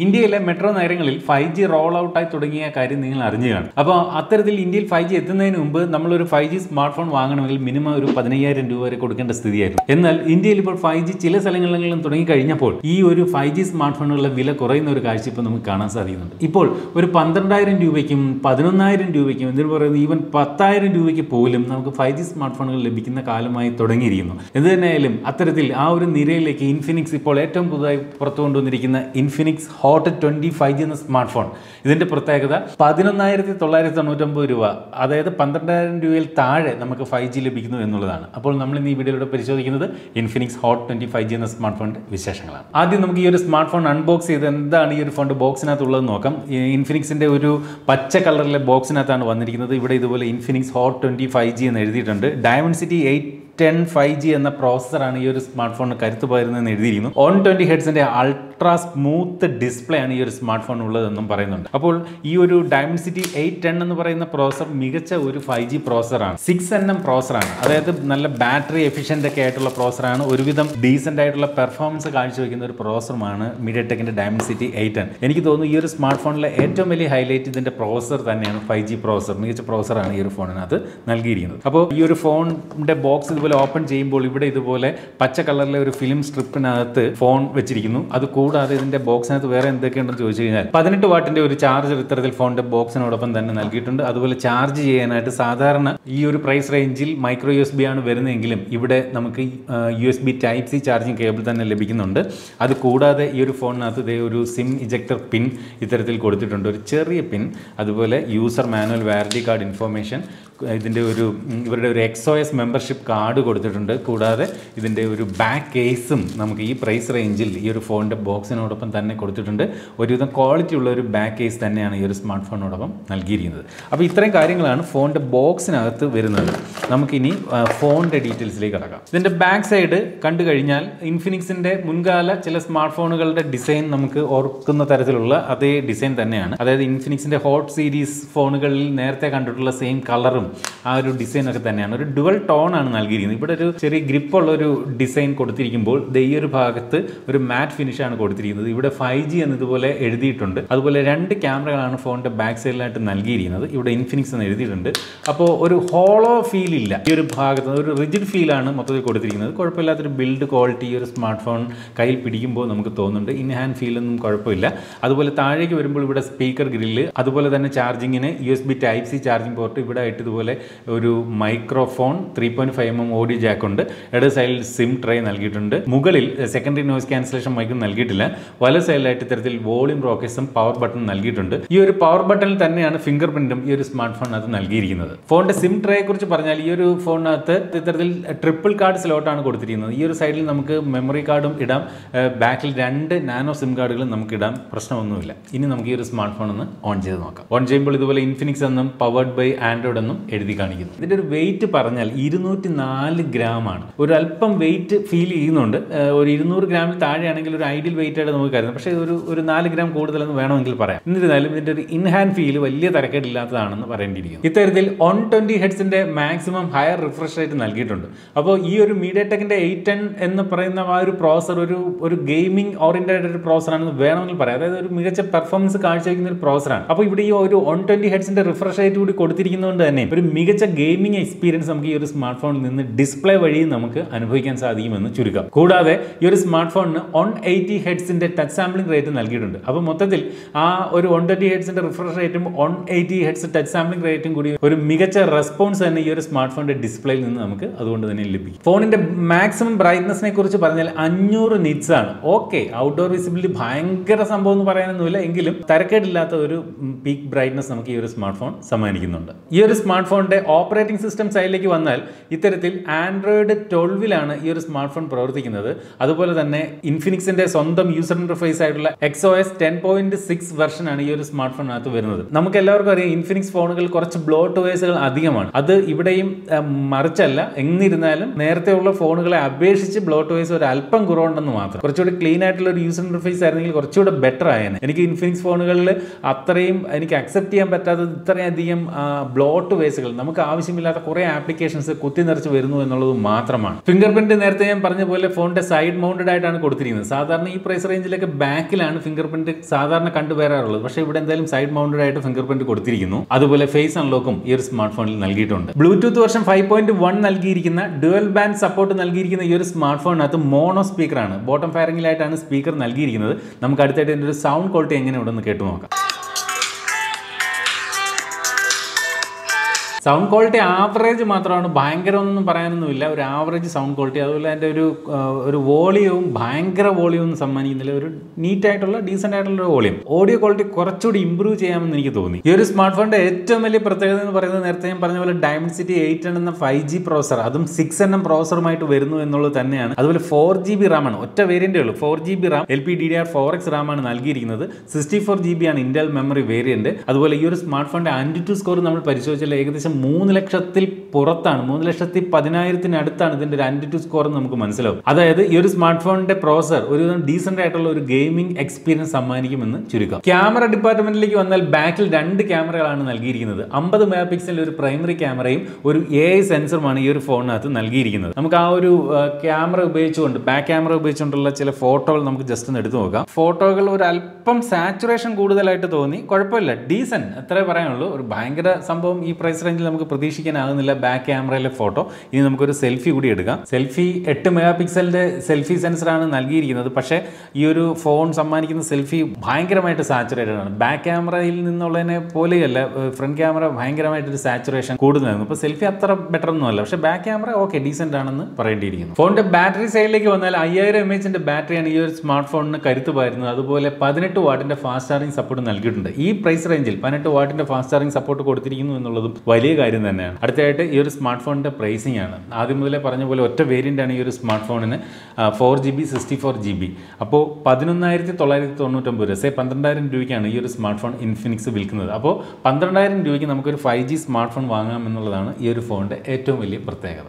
ഇന്ത്യയിലെ മെട്രോ നഗരങ്ങളിൽ 5G role ഔട്ടായി തുടങ്ങിയ കാര്യം നിങ്ങൾ അറിഞ്ഞുകയാണ്. അപ്പോൾ അത്തരത്തിൽ ഇന്ത്യയിൽ 5G എത്തുന്നതിന് മുമ്പ് നമ്മളൊരു 5G സ്മാർട്ട് ഫോൺ വാങ്ങണമെങ്കിൽ മിനിമം ഒരു 15,000 രൂപ വരെ കൊടുക്കേണ്ട സ്ഥിതിയായിരുന്നു. എന്നാൽ ഇന്ത്യയിൽ ഇപ്പോൾ 5G ചില സ്ഥലങ്ങളിലും തുടങ്ങിക്കഴിഞ്ഞപ്പോൾ ഈ ഒരു 5G സ്മാർട്ട് ഫോണുകളുടെ വില കുറയുന്ന ഒരു കാഴ്ച ഇപ്പോൾ നമുക്ക് കാണാൻ സാധിക്കുന്നുണ്ട്. ഇപ്പോൾ ഒരു 12,000 രൂപയ്ക്കും 11,000 രൂപയ്ക്കും എന്തിനു പറയുന്നത് ഈവൻ 10,000 രൂപയ്ക്ക് പോലും നമുക്ക് 5G സ്മാർട്ട് ഫോണുകൾ ലഭിക്കുന്ന കാലമായി തുടങ്ങിയിരിക്കുന്നു. എന്ത് തന്നെയായാലും അത്തരത്തിൽ ആ ഒരു നിരയിലേക്ക് ഇൻഫിനിക്സ് ഇപ്പോൾ ഏറ്റവും പുതുതായി പുറത്തു കൊണ്ടുവന്നിരിക്കുന്ന ഇൻഫിനിക്സ് ഹോട്ട് 20 5G എന്ന സ്മാർട്ട് ഫോൺ, ഇതിന്റെ പ്രത്യേകത 11,999 രൂപ, അതായത് 12,000 രൂപയിൽ താഴെ നമുക്ക് 5G ലഭിക്കുന്നു എന്നുള്ളതാണ്. അപ്പോൾ നമ്മൾ ഇന്ന് ഈ വീഡിയോയിലൂടെ പരിശോധിക്കുന്നത് ഇൻഫിനിക്സ് ഹോട്ട് 20 5G എന്ന സ്മാർട്ട് ഫോണിന്റെ വിശേഷങ്ങളാണ്. ആദ്യം നമുക്ക് ഈ ഒരു സ്മാർട്ട് ഫോൺ അൺബോക്സ് ചെയ്ത് എന്താണ് ഈ ഒരു ഫോണിന്റെ ബോക്സിനകത്തുള്ളത് നോക്കാം. ഇൻഫിനിക്സിന്റെ ഒരു പച്ച കളറിലെ ബോക്സിനകത്താണ് വന്നിരിക്കുന്നത്. ഇവിടെ ഇതുപോലെ ഇൻഫിനിക്സ് ഹോട്ട് 20 5G എന്ന് എഴുതിയിട്ടുണ്ട്. ഡയമൻസിറ്റി 810 5G എന്ന പ്രോസസ്സറാണ് ഈ ഒരു സ്മാർട്ട് ഫോണിന് കരുത്ത് പകരുന്നതെന്ന് എഴുതിയിരിക്കുന്നു. 120 ഹെർട്സിന്റെ അൾട്രാ സ്മൂത്ത് ഡിസ്പ്ലേ ആണ് ഈ ഒരു സ്മാർട്ട് ഫോൺ ഉള്ളതെന്നും പറയുന്നുണ്ട്. അപ്പോൾ ഈ ഒരു ഡയമൻസിറ്റി 810 എന്ന് പറയുന്ന പ്രോസസർ മികച്ച ഒരു 5G പ്രോസസറാണ്. 6nm പ്രോസസറാണ്, അതായത് നല്ല ബാറ്ററി എഫിഷ്യന്റ് ഒക്കെ ആയിട്ടുള്ള പ്രോസസറാണ്. ഒരുവിധം ഡീസന്റ് ആയിട്ടുള്ള പെർഫോമൻസ് കാഴ്ചവെക്കുന്ന ഒരു പ്രോസസറുമാണ് മീഡിയടെക്കിന്റെ ഡയമൻസിറ്റി 810. എനിക്ക് തോന്നുന്നു ഈ ഒരു സ്മാർട്ട് ഫോണിലെ ഏറ്റവും വലിയ ഹൈലൈറ്റ് ഇതിന്റെ പ്രോസസർ തന്നെയാണ്. 5G പ്രോസസർ, മികച്ച പ്രോസസറാണ് ഈ ഒരു ഫോണിനകത്ത് നൽകിയിരിക്കുന്നത്. അപ്പോൾ ഈ ഒരു ഫോണിന്റെ ബോക്സ് ഇതുപോലെ ഓപ്പൺ ചെയ്യുമ്പോൾ ഇവിടെ ഇതുപോലെ പച്ച കളറിലെ ഒരു ഫിലിം സ്ട്രിപ്പിനകത്ത് ഫോൺ വെച്ചിരിക്കുന്നു. അത് കൂടാതെ ഇതിന്റെ ബോക്സിനകത്ത് വേറെ എന്തൊക്കെയുണ്ടെന്ന് ചോദിച്ചു കഴിഞ്ഞാൽ 18 വാട്ടിന്റെ ഒരു ചാർജർ ഇത്തരത്തിൽ ഫോണിന്റെ ബോക്സിനോടൊപ്പം തന്നെ നൽകിയിട്ടുണ്ട്. അതുപോലെ ചാർജ് ചെയ്യാനായിട്ട് സാധാരണ ഈ ഒരു പ്രൈസ് റേഞ്ചിൽ മൈക്രോ USB ആണ് വരുന്നതെങ്കിലും ഇവിടെ നമുക്ക് USB Type-C ചാർജിങ് കേബിൾ തന്നെ ലഭിക്കുന്നുണ്ട്. അത് കൂടാതെ ഈ ഒരു ഫോണിനകത്ത് ഇതേ ഒരു സിം ഇജക്ടർ പിൻ ഇത്തരത്തിൽ കൊടുത്തിട്ടുണ്ട്, ഒരു ചെറിയ പിൻ. അതുപോലെ user manual warranty card information, ഇതിൻ്റെ ഇവരുടെ ഒരു XOS മെമ്പർഷിപ്പ് കാർഡ് കൊടുത്തിട്ടുണ്ട്. കൂടാതെ ഇതിൻ്റെ ഒരു ബാക്ക് കേസും നമുക്ക് ഈ പ്രൈസ് റേഞ്ചിൽ ഈ ഒരു ഫോണിൻ്റെ ബോക്സിനോടൊപ്പം തന്നെ കൊടുത്തിട്ടുണ്ട്. ഒരുവിധം ക്വാളിറ്റി ഉള്ള ഒരു ബാക്ക് കേസ് തന്നെയാണ് ഈ ഒരു സ്മാർട്ട് ഫോണിനോടൊപ്പം നൽകിയിരിക്കുന്നത്. അപ്പോൾ ഇത്രയും കാര്യങ്ങളാണ് ഫോണിൻ്റെ ബോക്സിനകത്ത് വരുന്നത്. നമുക്കിനി ഫോണിൻ്റെ ഡീറ്റെയിൽസിലേക്ക് കടക്കാം. ഇതിൻ്റെ ബാക്ക് സൈഡ് കണ്ടു കഴിഞ്ഞാൽ ഇൻഫിനിക്സിൻ്റെ മുൻകാല ചില സ്മാർട്ട് ഫോണുകളുടെ ഡിസൈൻ നമുക്ക് ഓർക്കുന്ന തരത്തിലുള്ള അതേ ഡിസൈൻ തന്നെയാണ്. അതായത് ഇൻഫിനിക്സിൻ്റെ ഹോട്ട് സീരീസ് ഫോണുകളിൽ നേരത്തെ കണ്ടിട്ടുള്ള സെയിം കളറും ആ ഒരു ഡിസൈൻ ഒക്കെ തന്നെയാണ്. ഒരു ഡുവൽ ടോൺ ആണ് നൽകിയിരിക്കുന്നത്. ഇവിടെ ഒരു ചെറിയ ഗ്രിപ്പുള്ള ഒരു ഡിസൈൻ കൊടുത്തിരിക്കുമ്പോൾ ഈ ഒരു ഭാഗത്ത് ഒരു മാറ്റ് ഫിനിഷ് ആണ് കൊടുത്തിരിക്കുന്നത്. ഇവിടെ 5G എന്നതുപോലെ എഴുതിയിട്ടുണ്ട്. അതുപോലെ 2 ക്യാമറകളാണ് ഫോണിന്റെ ബാക്ക് സൈഡിലായിട്ട് നൽകിയിരിക്കുന്നത്. ഇവിടെ ഇൻഫിനിക്സ് എന്ന് എഴുതിയിട്ടുണ്ട്. അപ്പോൾ ഒരു ഹോളോ ഫീൽ ഇല്ല ഈ ഒരു ഭാഗത്ത്, ഒരു റിജിഡ് ഫീലാണ് മൊത്തത്തിൽ കൊടുത്തിരിക്കുന്നത്. കുഴപ്പമില്ലാത്തൊരു ബിൽഡ് ക്വാളിറ്റി ഈ ഒരു സ്മാർട്ട് ഫോൺ കയ്യിൽ പിടിക്കുമ്പോൾ നമുക്ക് തോന്നുന്നുണ്ട്. ഇൻ ഹാൻഡ് ഫീലൊന്നും കുഴപ്പമില്ല. അതുപോലെ താഴേക്ക് വരുമ്പോൾ ഇവിടെ സ്പീക്കർ ഗ്രില്ല്, അതുപോലെ തന്നെ ചാർജിങ്ങിന് USB Type-C ചാർജിംഗ് പോർട്ട്, ഇവിടെ ആയിട്ട് ഇതുപോലെ ഒരു മൈക്രോഫോൺ, 3.5mm ഓഡിയോ ജാക്ക് ഉണ്ട്. ഇടത് സൈഡിൽ സിം ട്രേ നൽകിയിട്ടുണ്ട്. മുകളിൽ സെക്കൻഡറി നോയ്സ് ക്യാൻസലേഷൻ മൈക്കും നൽകിയിട്ടില്ല. വല സൈഡിലായിട്ട് ഇത്തരത്തിൽ വോളിയം റോക്കറ്റ്സും പവർ ബട്ടൺ നൽകിയിട്ടുണ്ട്. ഈ ഒരു പവർ ബട്ടണിൽ തന്നെയാണ് ഫിംഗർ പ്രിന്റും ഈ ഒരു സ്മാർട്ട് ഫോണിനകത്ത് നൽകിയിരിക്കുന്നത്. ഫോണിന്റെ സിം ട്രേയെ കുറിച്ച് പറഞ്ഞാൽ ഈ ഒരു ഫോണിനകത്ത് ഇത്തരത്തിൽ ട്രിപ്പിൾ കാർഡ് സ്ലോട്ടാണ് കൊടുത്തിരിക്കുന്നത്. ഈ ഒരു സൈഡിൽ നമുക്ക് മെമ്മറി കാർഡും ഇടാം, ബാക്കിൽ 2 നാനോ സിം കാർഡുകളും നമുക്ക് ഇടാം, പ്രശ്നമൊന്നുമില്ല. ഇനി നമുക്ക് ഈ ഒരു സ്മാർട്ട് ഫോൺ ഒന്ന് ഓൺ ചെയ്ത് നോക്കാം. ഓൺ ചെയ്യുമ്പോൾ ഇതുപോലെ ഇൻഫിനിക്സ് എന്നും പവർഡ് ബൈ ആൻഡ്രോയിഡ് എന്നും എഴുതി കാണിക്കുന്നു. ഇതിന്റെ ഒരു വെയിറ്റ് പറഞ്ഞാൽ 204 ഗ്രാമാണ്. ഒരു അല്പം വെയിറ്റ് ഫീൽ ചെയ്യുന്നുണ്ട്. ഒരു 200 ഗ്രാമിൽ താഴെയാണെങ്കിൽ ഒരു ഐഡിയൽ വെയിറ്റ് ആയിട്ട് നമുക്ക് കരുതാം. പക്ഷേ ഒരു 4 ഗ്രാം കൂടുതലെന്ന് വേണമെങ്കിൽ പറയാം. എന്നിരുന്നാലും ഇതിന്റെ ഒരു ഇൻഹാൻഡ് ഫീൽ വലിയ തരക്കേടില്ലാത്തതാണെന്ന് പറയേണ്ടിയിരിക്കുന്നു. ഇത്തരത്തിൽ 120 ഹെർട്സിന്റെ മാക്സിമം ഹയർ റിഫ്രഷ് റേറ്റ് നൽകിയിട്ടുണ്ട്. അപ്പോൾ ഈ ഒരു മീഡിയടെക്കിന്റെ 810 എന്ന് പറയുന്ന ആ ഒരു പ്രോസസർ ഒരു ഗെയിമിംഗ് ഓറിയന്റഡ് ഒരു പ്രോസസറാണെന്ന് വേണമെങ്കിൽ പറയാം. അതായത് ഒരു മികച്ച പെർഫോമൻസ് കാഴ്ചവെക്കുന്ന ഒരു പ്രോസസറാണ്. അപ്പോൾ ഇവിടെ ഈ ഒരു 120 ഹെർട്സിന്റെ റിഫ്രഷ് റേറ്റ് കൂടി കൊടുത്തിരിക്കുന്നതുകൊണ്ട് തന്നെ ഒരു മികച്ച ഗെയിമിംഗ് എക്സ്പീരിയൻസ് നമുക്ക് ഈ ഒരു സ്മാർട്ട് ഫോണിൽ നിന്ന് ഡിസ്പ്ലേ വഴി നമുക്ക് അനുഭവിക്കാൻ സാധിക്കുമെന്ന് ചുരുക്കം. കൂടാതെ ഈ ഒരു സ്മാർട്ട് ഫോണിന് 180 ഹെർട്സിന്റെ ടച്ച് സാമ്പിളിംഗ് റേറ്റ് നൽകിയിട്ടുണ്ട്. അപ്പോൾ മൊത്തത്തിൽ ആ ഒരു 120 ഹെർട്സിന്റെ റിഫ്രഷ് റേറ്റും 180 ഹെർട്സ് ടച്ച് സാമ്പിളിംഗ് റേറ്റും കൂടി ഒരു മികച്ച റെസ്പോൺസ് തന്നെ ഈ ഒരു സ്മാർട്ട് ഫോണിന്റെ ഡിസ്പ്ലേയിൽ നിന്ന് നമുക്ക് അതുകൊണ്ട് തന്നെ ലഭിക്കും. ഫോണിന്റെ മാക്സിമം ബ്രൈറ്റ്നസിനെ കുറിച്ച് പറഞ്ഞാൽ 500 നിറ്റ്സ് ആണ്. ഓക്കെ, ഔട്ട്ഡോർ വിസിബിലിറ്റി ഭയങ്കര സംഭവം എന്ന് പറയാനൊന്നുമില്ല, എങ്കിലും തരക്കേടില്ലാത്ത ഒരു പീക്ക് ബ്രൈറ്റ്നസ് നമുക്ക് ഈ ഒരു സ്മാർട്ട് ഫോൺ സമ്മാനിക്കുന്നുണ്ട്. ഈ ഒരു സ്മാർട്ട് ഫോണിന്റെ ഓപ്പറേറ്റിംഗ് സിസ്റ്റം സൈഡിലേക്ക് വന്നാൽ ഇത്തരത്തിൽ ആൻഡ്രോയിഡ് 12 ഈ ഒരു സ്മാർട്ട് ഫോൺ പ്രവർത്തിക്കുന്നത്. അതുപോലെ തന്നെ ഇൻഫിനിക്സിന്റെ സ്വന്തം യൂസർ ഇന്റർഫേസ് ആയിട്ടുള്ള XOS 10.6 വെർഷനാണ് ഈ ഒരു സ്മാർട്ട് ഫോണിനകത്ത് വരുന്നത്. നമുക്ക് എല്ലാവർക്കും അറിയാം ഇൻഫിനിക്സ് ഫോണുകൾ കുറച്ച് ബ്ലോട്ട്വെയർസുകൾ അധികമാണ്. അത് ഇവിടെയും മറിച്ചല്ല. എന്നിരുന്നാലും നേരത്തെ ഉള്ള ഫോണുകളെ അപേക്ഷിച്ച് ബ്ലോട്ട്വെയർസ് ഒരു അല്പം കുറവുണ്ടെന്ന് മാത്രം. കുറച്ചുകൂടി ക്ലീൻ ആയിട്ടുള്ള ഒരു യൂസർ ഇന്റർഫേസ് ആയിരുന്നെങ്കിൽ കുറച്ചുകൂടെ ബെറ്റർ ആയേനെ. എനിക്ക് ഇൻഫിനിക്സ് ഫോണുകളിൽ അത്രയും എനിക്ക് അക്സെപ്റ്റ് ചെയ്യാൻ പറ്റാത്തത് ഇത്രയധികം ബ്ലോട്ട്വെയർസ് ഇന്റർഫേസുകൾ നമുക്ക് ആവശ്യമില്ലാത്ത കുറേ ആപ്ലിക്കേഷൻസ് കുത്തി നിറച്ച് വരുന്നു എന്നുള്ളത് മാത്രമാണ്. ഫിംഗർ പ്രിന്റ് നേരത്തെ ഞാൻ പറഞ്ഞ പോലെ ഫോണിന്റെ സൈഡ് മൗണ്ടഡ് ആയിട്ടാണ് കൊടുത്തിരിക്കുന്നത്. സാധാരണ ഈ പ്രൈസ് റേഞ്ചിലൊക്കെ ബാക്കിലാണ് ഫിംഗർ പ്രിന്റ് സാധാരണ കണ്ടുവരാറുള്ളത്. പക്ഷേ ഇവിടെ എന്തായാലും സൈഡ് മൗണ്ടഡ് ആയിട്ട് ഫിംഗർ പ്രിന്റ് കൊടുത്തിരിക്കുന്നു. അതുപോലെ ഫേസ് അൺലോക്കും ഈ ഒരു സ്മാർട്ട് ഫോണിൽ നൽകിയിട്ടുണ്ട്. ബ്ലൂടൂത്ത് വെർഷൻ 5.1 നൽകിയിരിക്കുന്ന ഡുവൽ ബാൻഡ് സപ്പോർട്ട് നൽകിയിരിക്കുന്ന ഈ ഒരു സ്മാർട്ട് ഫോണിനകത്ത് മോണോ സ്പീക്കറാണ്, ബോട്ടം ഫയറിംഗിലായിട്ടാണ് സ്പീക്കർ നൽകിയിരിക്കുന്നത്. നമുക്ക് അടുത്തായിട്ട് ഇതിന്റെ ഒരു സൗണ്ട് ക്വാളിറ്റി എങ്ങനെയുണ്ടെന്ന് കേട്ടു നോക്കാം. സൗണ്ട് ക്വാളിറ്റി ആവറേജ് മാത്രമാണ്, ഭയങ്കര ഒന്നും പറയാനൊന്നുമില്ല. ഒരു ആവറേജ് സൗണ്ട് ക്വാളിറ്റി. അതുപോലെ അതിൻ്റെ ഒരു വോളിയവും ഭയങ്കര വോളിയം സമ്മാനിക്കുന്നില്ല. ഒരു നീറ്റായിട്ടുള്ള ഡീസൻ്റ് ആയിട്ടുള്ള ഒരു വോളിയം. ഓഡിയോ ക്വാളിറ്റി കുറച്ചുകൂടി ഇമ്പ്രൂവ് ചെയ്യാമെന്ന് എനിക്ക് തോന്നി. ഈ ഒരു സ്മാർട്ട് ഫോണിൻ്റെ ഏറ്റവും വലിയ പ്രത്യേകത എന്ന് പറയുന്നത് നേരത്തെ ഞാൻ പറഞ്ഞ പോലെ ഡയമൻസിറ്റി 8 എന്ന 5G പ്രോസർ, അതും 6nm പ്രോസറുമായിട്ട് വരുന്നു എന്നുള്ളത് തന്നെയാണ്. അതുപോലെ 4GB റാമാണ്, ഒറ്റ വേരിയൻ്റേ ഉള്ളൂ. 4GB റാം LPDDR4X റാമാണ് നൽകിയിരിക്കുന്നത്. 64GB ആണ് ഇന്റൽ മെമ്മറി വേരിയന്റ്. അതുപോലെ ഈ ഒരു സ്മാർട്ട് ഫോണിൻ്റെ ആൻറ്റിറ്റ്യൂഡ് സ്കോർ നമ്മൾ പരിശോധിച്ചാൽ ഏകദേശം 3 ലക്ഷത്തിൽ പുറത്താണ്, 3,10,000-ന് ഇതിന്റെ ഒരു ആൻറ്റിറ്റ്യൂഡ് സ്കോർ എന്ന് നമുക്ക് മനസ്സിലാവും. അതായത് ഈ ഒരു സ്മാർട്ട് ഫോണിന്റെ പ്രോസർ ഒരു ഡീസന്റ് ആയിട്ടുള്ള ഒരു ഗെയിമിംഗ് എക്സ്പീരിയൻസ് സമ്മാനിക്കുമെന്ന് ചുരുക്കം. ക്യാമറ ഡിപ്പാർട്ട്മെന്റിലേക്ക് വന്നാൽ ബാക്കിൽ 2 ക്യാമറകളാണ് നൽകിയിരിക്കുന്നത്. 50 മെഗാ പിക്സലിന്റെ ഒരു പ്രൈമറി ക്യാമറയും ഒരു AI സെൻസറുമാണ് ഈ ഒരു ഫോണിനകത്ത് നൽകിയിരിക്കുന്നത്. നമുക്ക് ആ ഒരു ക്യാമറ ഉപയോഗിച്ചുകൊണ്ട്, ബാക്ക് ക്യാമറ ഉപയോഗിച്ചുകൊണ്ടുള്ള ചില ഫോട്ടോകൾ നമുക്ക് ജസ്റ്റ് ഒന്ന് എടുത്തു നോക്കാം. ഫോട്ടോകൾ ഒരു അല്പം സാച്ചുറേഷൻ കൂടുതലായിട്ട് തോന്നി, കുഴപ്പമില്ല, ഡീസന്റ് അത്രേ പറയാനുള്ളൂ. ഒരു ഭയങ്കര സംഭവം ഈ പ്രൈസ് റേഞ്ചിൽ നമുക്ക് പ്രതീക്ഷിക്കാനാകുന്നില്ല ബാക്ക് ക്യാമറയിലെ ഫോട്ടോ. ഇനി നമുക്കൊരു സെൽഫി കൂടി എടുക്കാം. സെൽഫി 8 മെഗാ പിക്സലിന്റെ സെൽഫി സെൻസറാണ് നൽകിയിരിക്കുന്നത്. പക്ഷേ ഈ ഒരു ഫോൺ സമ്മാനിക്കുന്ന സെൽഫി ഭയങ്കരമായിട്ട് സാച്ചുറേറ്റഡ് ആണ്. ബാക്ക് ക്യാമറയിൽ നിന്നുള്ളതിനെ പോലെയല്ല, ഫ്രണ്ട് ക്യാമറ ഭയങ്കരമായിട്ടൊരു സാച്ചുറേഷൻ കൂടുതലായിരുന്നു. അപ്പോൾ സെൽഫി അത്ര ബെറ്റർ ഒന്നുമല്ല. പക്ഷേ ബാക്ക് ക്യാമറ ഓക്കെ, ഡീസന്റ് ആണെന്ന് പറയേണ്ടിയിരിക്കുന്നു. ഫോണിന്റെ ബാറ്ററി സൈഡിലേക്ക് വന്നാൽ 5000 mAh ബാറ്ററിയാണ് ഈ ഒരു സ്മാർട്ട് ഫോണിന് കരുത്ത് പകരുന്നത്. അതുപോലെ 18 വാട്ടിന്റെ ഫാസ്റ്റ് ചാർജിംഗ് സപ്പോർട്ട് നൽകിയിട്ടുണ്ട്. ഈ പ്രൈസ് റേഞ്ചിൽ 18 വാട്ടിന്റെ ഫാസ്റ്റ് ചാർജിംഗ് സപ്പോർട്ട് കൊടുത്തിരിക്കുന്നു എന്നുള്ളതും വലിയ കാര്യം തന്നെയാണ്. അടുത്തായിട്ട് ഈ ഒരു സ്മാർട്ട് ഫോണിന്റെ പ്രൈസിംഗ് ആണ്. ആദ്യം മുതലേ പറഞ്ഞ പോലെ ഒറ്റ വേരിയന്റ് ആണ് ഈ ഒരു സ്മാർട്ട് ഫോണിന്, 4GB 64GB. അപ്പോൾ 11,999 രൂപ, 12,000 രൂപയ്ക്കാണ് ഈ ഒരു സ്മാർട്ട് ഫോൺ ഇൻഫിനിക്സ് വിൽക്കുന്നത്. അപ്പോൾ 12,000 രൂപയ്ക്ക് നമുക്കൊരു 5G സ്മാർട്ട് ഫോൺ വാങ്ങാം എന്നുള്ളതാണ് ഈ ഒരു ഫോണിന്റെ ഏറ്റവും വലിയ പ്രത്യേകത.